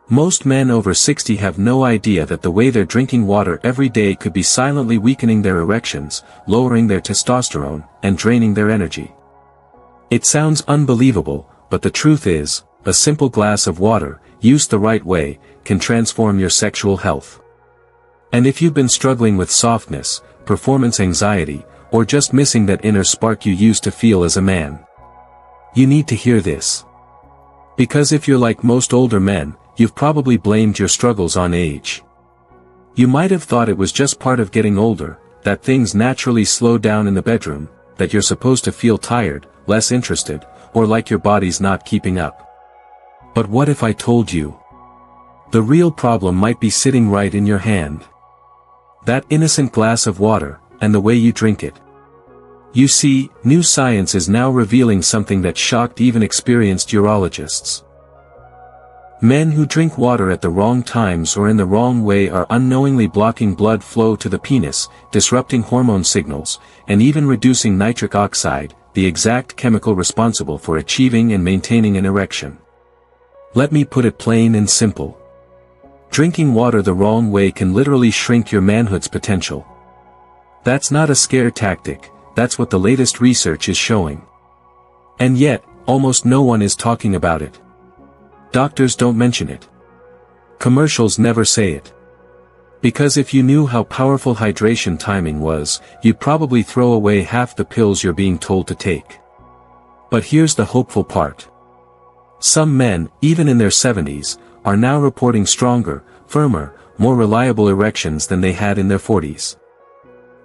Most men over 60 have no idea that the way they're drinking water every day could be silently weakening their erections, lowering their testosterone, and draining their energy. It sounds unbelievable, but the truth is, a simple glass of water, used the right way, can transform your sexual health. And if you've been struggling with softness, performance anxiety, or just missing that inner spark you used to feel as a man, you need to hear this. Because if you're like most older men, you've probably blamed your struggles on age. You might have thought it was just part of getting older, that things naturally slow down in the bedroom, that you're supposed to feel tired, less interested, or like your body's not keeping up. But what if I told you? The real problem might be sitting right in your hand. That innocent glass of water, and the way you drink it. You see, new science is now revealing something that shocked even experienced urologists. Men who drink water at the wrong times or in the wrong way are unknowingly blocking blood flow to the penis, disrupting hormone signals, and even reducing nitric oxide, the exact chemical responsible for achieving and maintaining an erection. Let me put it plain and simple. Drinking water the wrong way can literally shrink your manhood's potential. That's not a scare tactic, that's what the latest research is showing. And yet, almost no one is talking about it. Doctors don't mention it. Commercials never say it. Because if you knew how powerful hydration timing was, you'd probably throw away half the pills you're being told to take. But here's the hopeful part. Some men, even in their 70s, are now reporting stronger, firmer, more reliable erections than they had in their 40s.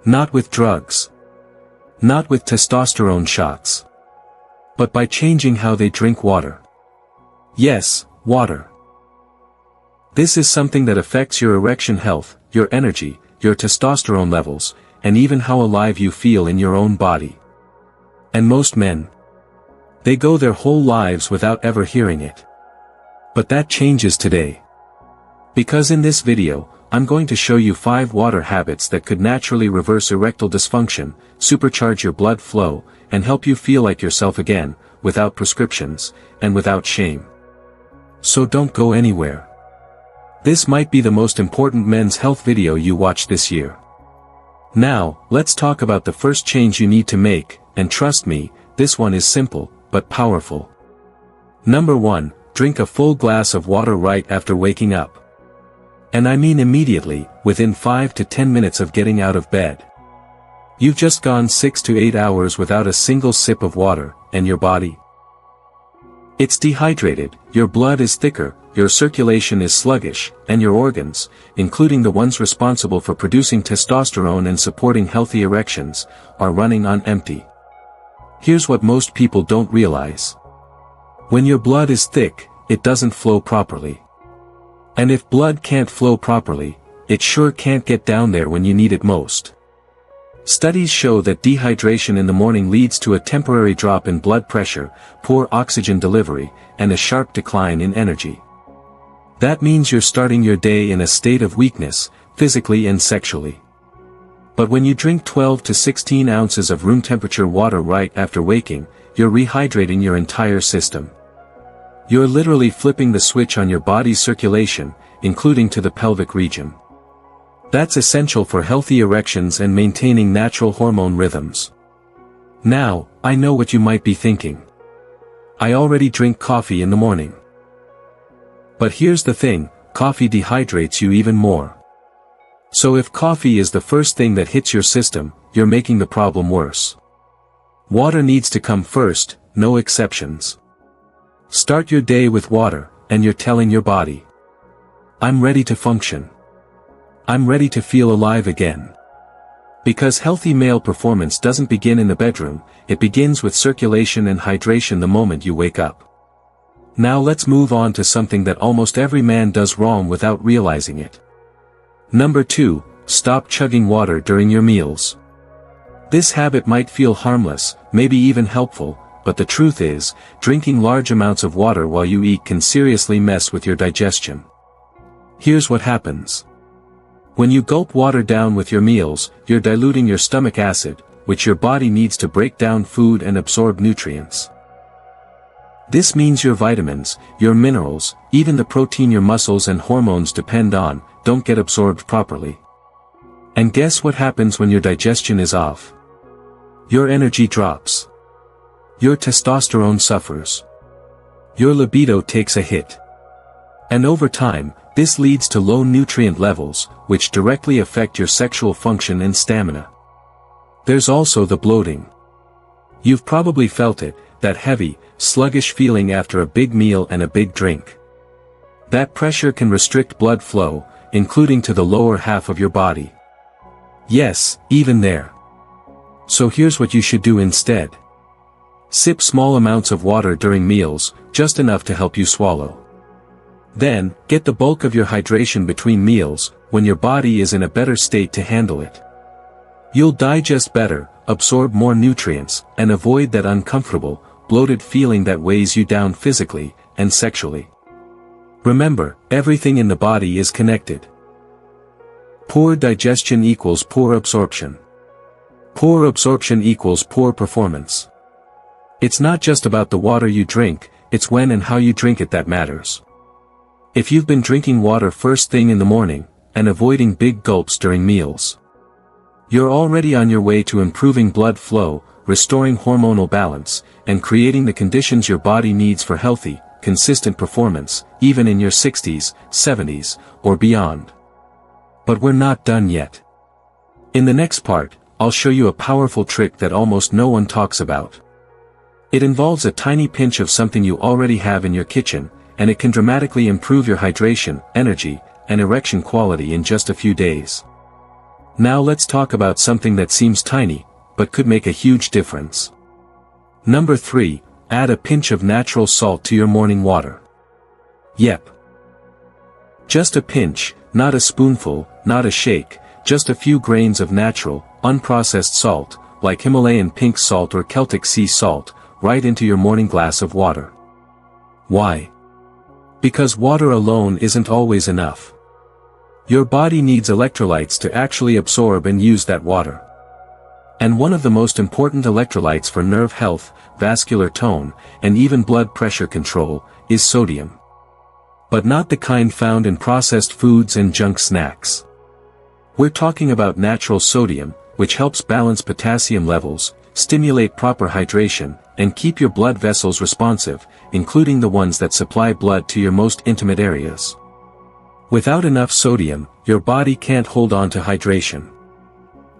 Not with drugs. Not with testosterone shots. But by changing how they drink water. Yes, water. This is something that affects your erection health, your energy, your testosterone levels, and even how alive you feel in your own body. And most men, they go their whole lives without ever hearing it. But that changes today. Because in this video, I'm going to show you 5 water habits that could naturally reverse erectile dysfunction, supercharge your blood flow, and help you feel like yourself again, without prescriptions, and without shame. So don't go anywhere. This might be the most important men's health video you watch this year. Now, let's talk about the first change you need to make, and trust me, this one is simple, but powerful. Number 1, drink a full glass of water right after waking up. And I mean immediately, within 5 to 10 minutes of getting out of bed. You've just gone 6 to 8 hours without a single sip of water, and your body? It's dehydrated, your blood is thicker, your circulation is sluggish, and your organs, including the ones responsible for producing testosterone and supporting healthy erections, are running on empty. Here's what most people don't realize. When your blood is thick, it doesn't flow properly. And if blood can't flow properly, it sure can't get down there when you need it most. Studies show that dehydration in the morning leads to a temporary drop in blood pressure, poor oxygen delivery, and a sharp decline in energy. That means you're starting your day in a state of weakness, physically and sexually. But when you drink 12 to 16 ounces of room temperature water right after waking, you're rehydrating your entire system. You're literally flipping the switch on your body's circulation, including to the pelvic region. That's essential for healthy erections and maintaining natural hormone rhythms. Now, I know what you might be thinking. I already drink coffee in the morning. But here's the thing, coffee dehydrates you even more. So if coffee is the first thing that hits your system, you're making the problem worse. Water needs to come first, no exceptions. Start your day with water, and you're telling your body, I'm ready to function. I'm ready to feel alive again. Because healthy male performance doesn't begin in the bedroom, it begins with circulation and hydration the moment you wake up. Now let's move on to something that almost every man does wrong without realizing it. Number 2, stop chugging water during your meals. This habit might feel harmless, maybe even helpful, but the truth is, drinking large amounts of water while you eat can seriously mess with your digestion. Here's what happens. When you gulp water down with your meals, you're diluting your stomach acid, which your body needs to break down food and absorb nutrients. This means your vitamins, your minerals, even the protein your muscles and hormones depend on, don't get absorbed properly. And guess what happens when your digestion is off? Your energy drops. Your testosterone suffers. Your libido takes a hit. And over time, this leads to low nutrient levels, which directly affect your sexual function and stamina. There's also the bloating. You've probably felt it, that heavy, sluggish feeling after a big meal and a big drink. That pressure can restrict blood flow, including to the lower half of your body. Yes, even there. So here's what you should do instead. Sip small amounts of water during meals, just enough to help you swallow. Then, get the bulk of your hydration between meals, when your body is in a better state to handle it. You'll digest better, absorb more nutrients, and avoid that uncomfortable, bloated feeling that weighs you down physically and sexually. Remember, everything in the body is connected. Poor digestion equals poor absorption. Poor absorption equals poor performance. It's not just about the water you drink, it's when and how you drink it that matters. If you've been drinking water first thing in the morning, and avoiding big gulps during meals, you're already on your way to improving blood flow, restoring hormonal balance, and creating the conditions your body needs for healthy, consistent performance, even in your 60s, 70s, or beyond. But we're not done yet. In the next part, I'll show you a powerful trick that almost no one talks about. It involves a tiny pinch of something you already have in your kitchen, and it can dramatically improve your hydration, energy, and erection quality in just a few days. Now let's talk about something that seems tiny, but could make a huge difference. Number 3, add a pinch of natural salt to your morning water. Yep. Just a pinch, not a spoonful, not a shake, just a few grains of natural, unprocessed salt, like Himalayan pink salt or Celtic sea salt, right into your morning glass of water. Why? Because water alone isn't always enough. Your body needs electrolytes to actually absorb and use that water. And one of the most important electrolytes for nerve health, vascular tone, and even blood pressure control, is sodium. But not the kind found in processed foods and junk snacks. We're talking about natural sodium, which helps balance potassium levels, stimulate proper hydration, and keep your blood vessels responsive, including the ones that supply blood to your most intimate areas. Without enough sodium, your body can't hold on to hydration.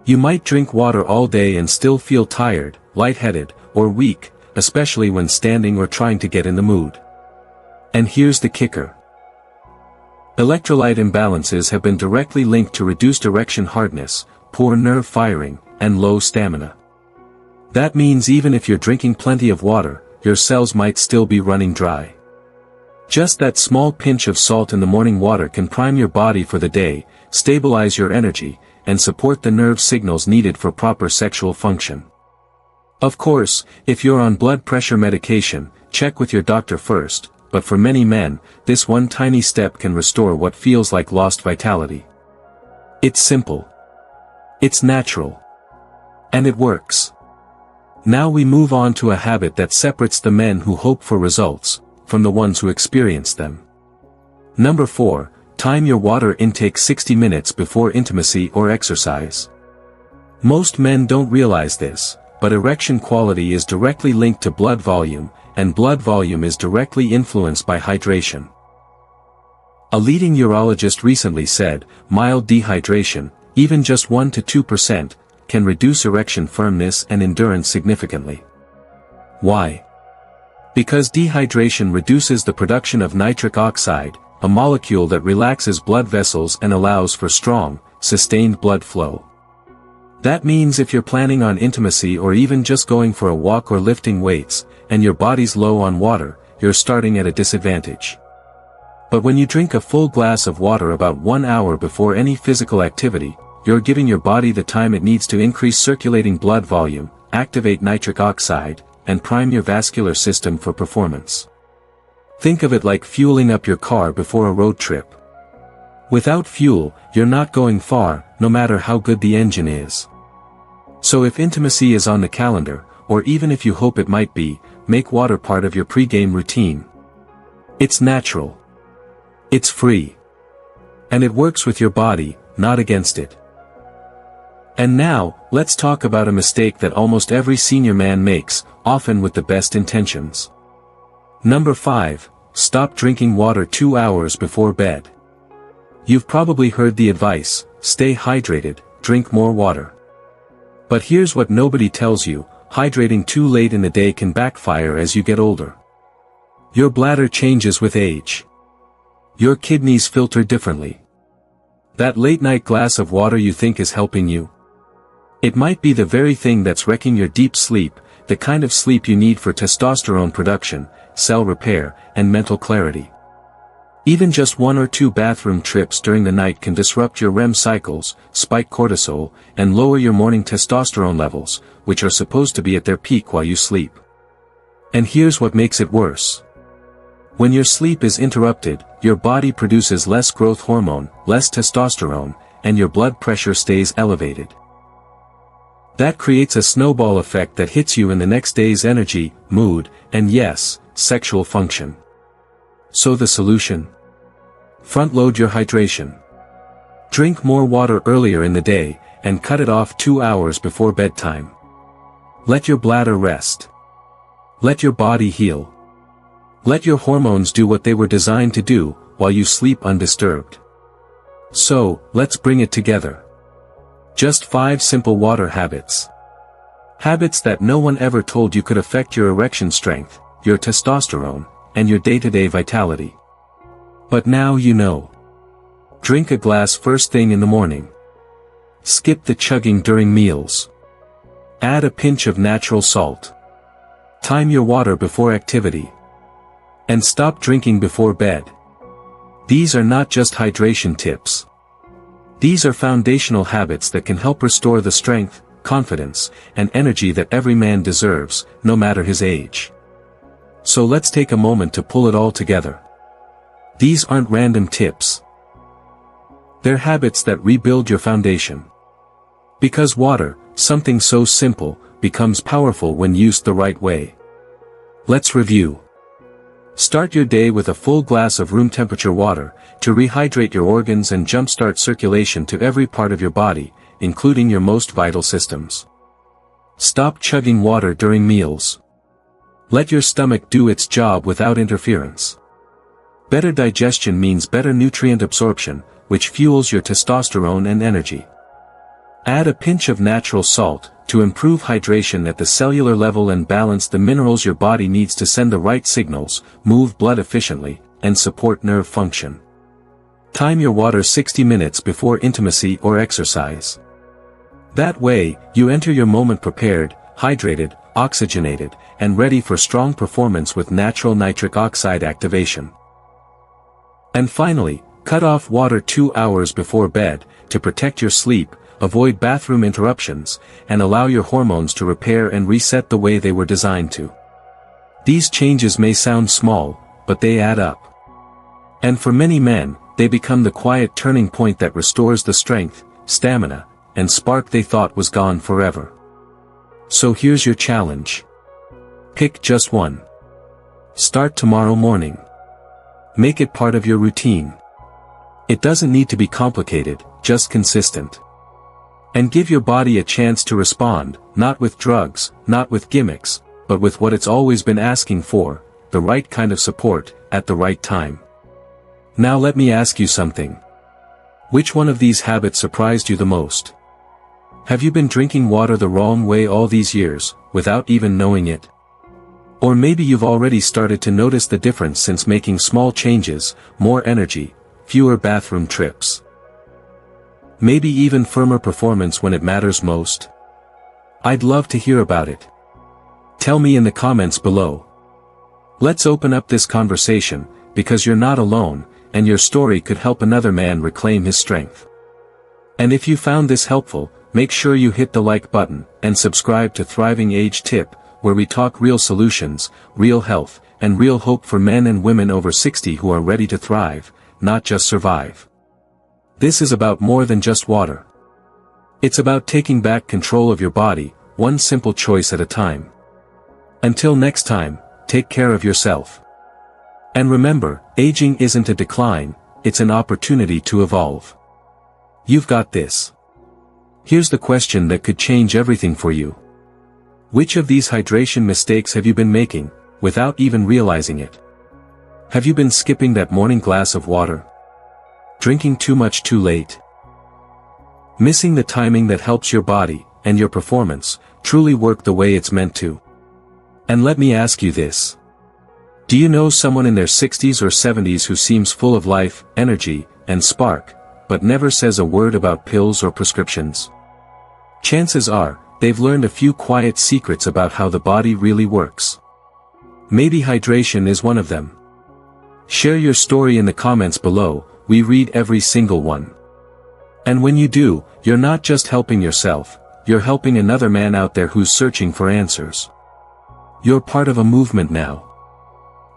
You might drink water all day and still feel tired, lightheaded, or weak, especially when standing or trying to get in the mood. And here's the kicker. Electrolyte imbalances have been directly linked to reduced erection hardness, poor nerve firing, and low stamina. That means even if you're drinking plenty of water, your cells might still be running dry. Just that small pinch of salt in the morning water can prime your body for the day, stabilize your energy, and support the nerve signals needed for proper sexual function. Of course, if you're on blood pressure medication, check with your doctor first, but for many men, this one tiny step can restore what feels like lost vitality. It's simple. It's natural. And it works. Now we move on to a habit that separates the men who hope for results, from the ones who experience them. Number 4, time your water intake 60 minutes before intimacy or exercise. Most men don't realize this, but erection quality is directly linked to blood volume, and blood volume is directly influenced by hydration. A leading urologist recently said, mild dehydration, even just 1 to 2%, can reduce erection firmness and endurance significantly. Why? Because dehydration reduces the production of nitric oxide, a molecule that relaxes blood vessels and allows for strong, sustained blood flow. That means if you're planning on intimacy or even just going for a walk or lifting weights, and your body's low on water, you're starting at a disadvantage. But when you drink a full glass of water about 1 hour before any physical activity, you're giving your body the time it needs to increase circulating blood volume, activate nitric oxide, and prime your vascular system for performance. Think of it like fueling up your car before a road trip. Without fuel, you're not going far, no matter how good the engine is. So if intimacy is on the calendar, or even if you hope it might be, make water part of your pre-game routine. It's natural. It's free. And it works with your body, not against it. And now, let's talk about a mistake that almost every senior man makes, often with the best intentions. Number 5. Stop drinking water 2 hours before bed. You've probably heard the advice, stay hydrated, drink more water. But here's what nobody tells you, hydrating too late in the day can backfire as you get older. Your bladder changes with age. Your kidneys filter differently. That late-night glass of water you think is helping you? It might be the very thing that's wrecking your deep sleep, the kind of sleep you need for testosterone production, cell repair, and mental clarity. Even just 1 or 2 bathroom trips during the night can disrupt your REM cycles, spike cortisol, and lower your morning testosterone levels, which are supposed to be at their peak while you sleep. And here's what makes it worse. When your sleep is interrupted, your body produces less growth hormone, less testosterone, and your blood pressure stays elevated. That creates a snowball effect that hits you in the next day's energy, mood, and yes, sexual function. So the solution? Front-load your hydration. Drink more water earlier in the day, and cut it off 2 hours before bedtime. Let your bladder rest. Let your body heal. Let your hormones do what they were designed to do, while you sleep undisturbed. So, let's bring it together. Just 5 simple water habits. Habits that no one ever told you could affect your erection strength, your testosterone, and your day-to-day vitality. But now you know. Drink a glass first thing in the morning. Skip the chugging during meals. Add a pinch of natural salt. Time your water before activity. And stop drinking before bed. These are not just hydration tips. These are foundational habits that can help restore the strength, confidence, and energy that every man deserves, no matter his age. So let's take a moment to pull it all together. These aren't random tips. They're habits that rebuild your foundation. Because water, something so simple, becomes powerful when used the right way. Let's review. Start your day with a full glass of room temperature water, to rehydrate your organs and jumpstart circulation to every part of your body, including your most vital systems. Stop chugging water during meals. Let your stomach do its job without interference. Better digestion means better nutrient absorption, which fuels your testosterone and energy. Add a pinch of natural salt, to improve hydration at the cellular level and balance the minerals your body needs to send the right signals, move blood efficiently, and support nerve function. Time your water 60 minutes before intimacy or exercise. That way, you enter your moment prepared, hydrated, oxygenated, and ready for strong performance with natural nitric oxide activation. And finally, cut off water 2 hours before bed, to protect your sleep, avoid bathroom interruptions, and allow your hormones to repair and reset the way they were designed to. These changes may sound small, but they add up. And for many men, they become the quiet turning point that restores the strength, stamina, and spark they thought was gone forever. So here's your challenge. Pick just one. Start tomorrow morning. Make it part of your routine. It doesn't need to be complicated, just consistent. And give your body a chance to respond, not with drugs, not with gimmicks, but with what it's always been asking for, the right kind of support, at the right time. Now let me ask you something. Which one of these habits surprised you the most? Have you been drinking water the wrong way all these years, without even knowing it? Or maybe you've already started to notice the difference since making small changes, more energy, fewer bathroom trips. Maybe even firmer performance when it matters most? I'd love to hear about it. Tell me in the comments below. Let's open up this conversation, because you're not alone, and your story could help another man reclaim his strength. And if you found this helpful, make sure you hit the like button, and subscribe to Thriving Age Tip, where we talk real solutions, real health, and real hope for men and women over 60 who are ready to thrive, not just survive. This is about more than just water. It's about taking back control of your body, one simple choice at a time. Until next time, take care of yourself. And remember, aging isn't a decline, it's an opportunity to evolve. You've got this. Here's the question that could change everything for you. Which of these hydration mistakes have you been making, without even realizing it? Have you been skipping that morning glass of water? Drinking too much too late? Missing the timing that helps your body, and your performance, truly work the way it's meant to? And let me ask you this. Do you know someone in their 60s or 70s who seems full of life, energy, and spark, but never says a word about pills or prescriptions? Chances are, they've learned a few quiet secrets about how the body really works. Maybe hydration is one of them. Share your story in the comments below, we read every single one. And when you do, you're not just helping yourself, you're helping another man out there who's searching for answers. You're part of a movement now.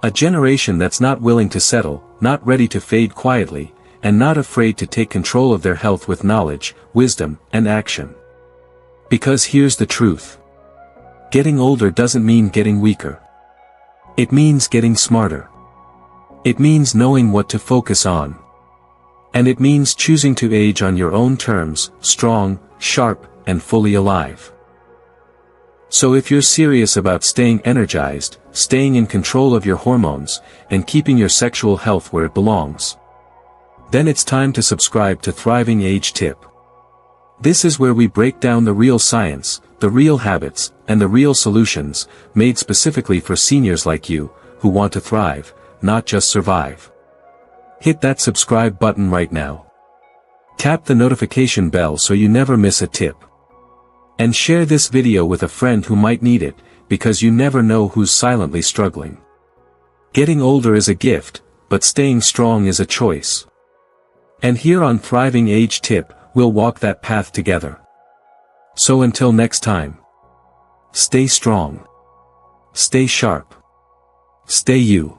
A generation that's not willing to settle, not ready to fade quietly, and not afraid to take control of their health with knowledge, wisdom, and action. Because here's the truth. Getting older doesn't mean getting weaker. It means getting smarter. It means knowing what to focus on. And it means choosing to age on your own terms, strong, sharp, and fully alive. So if you're serious about staying energized, staying in control of your hormones, and keeping your sexual health where it belongs, then it's time to subscribe to Thriving Age Tip. This is where we break down the real science, the real habits, and the real solutions, made specifically for seniors like you, who want to thrive, not just survive. Hit that subscribe button right now. Tap the notification bell so you never miss a tip. And share this video with a friend who might need it, because you never know who's silently struggling. Getting older is a gift, but staying strong is a choice. And here on Thriving Age Tip, we'll walk that path together. So until next time, stay strong, stay sharp, stay you.